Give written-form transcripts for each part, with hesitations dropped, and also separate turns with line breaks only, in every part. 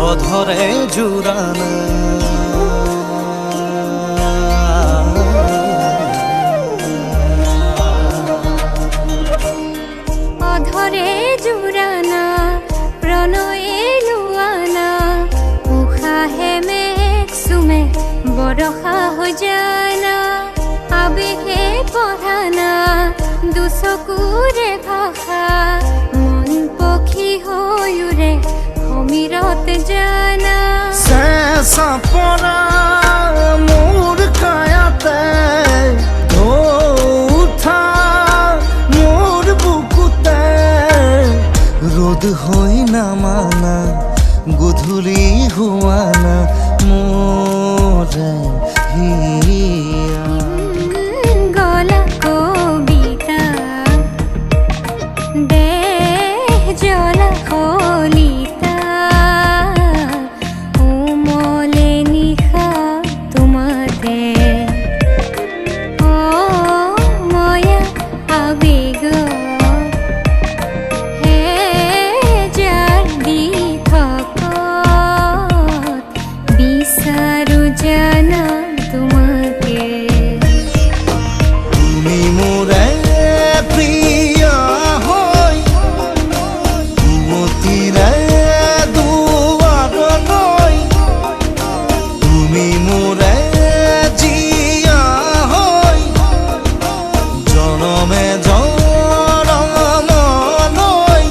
অধরে জুড়ানা
অধরে জুড়ানা প্রণয়ে Luana উশাহে মেঘ চুমে বৰষা হৈ জানা আবেগে পঢ়ানা দুচকুৰে ভাষা মন পক্ষী হৈ উৰে সমীৰত জানা
চেঁচা পৰা মোৰ কায়াতে উঠা মোৰ বুকুতে রোদ হৈ নামানা গধূলি হোৱানা মোৰে হিয়া
গলা কবিতা দেহ জ্বলা কলিতা উমলে নিশা তোমাতে ময়া আবেগ হে যাৰ দি থকত বিচাৰো জানা তোমাকে
তুমি মোৰে প্ৰিয় হৈ মতিৰে দুৱাৰলৈ তুমি মোৰে জীয়া হৈ জনমে জনমলৈ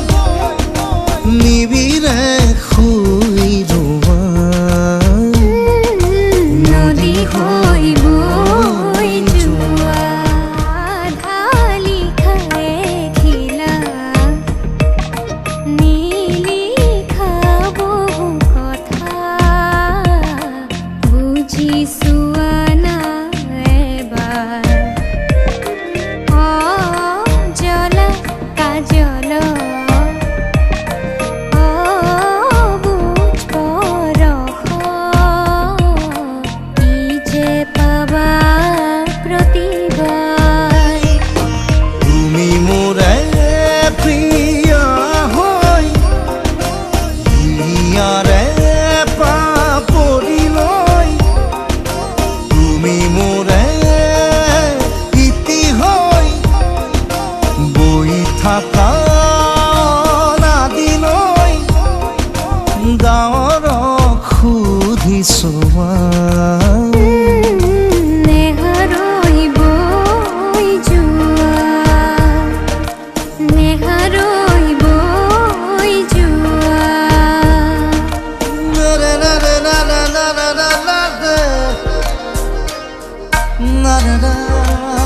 নিবিৰে শুই ৰোৱা
নদী হৈ বৈ যোৱা ঢালি খালে খিলা নিলিখা বহু কথা বুজিছোৱা না এবাৰ জলা কাজল বুঝ পৰশ কি যে পাবা প্ৰতিবাৰ
তুমি মোৰে প্ৰিয় হৈ হিয়াৰে পাপৰিলৈ তুমি মোৰে ইতি হৈ বৈ থাকা নাদিলৈ গাঁৱৰ সুধিছোৱা
নেহাৰৈ বৈ যোৱা নেহাৰৈ বৈ যোৱা
na na na na na na na na na na na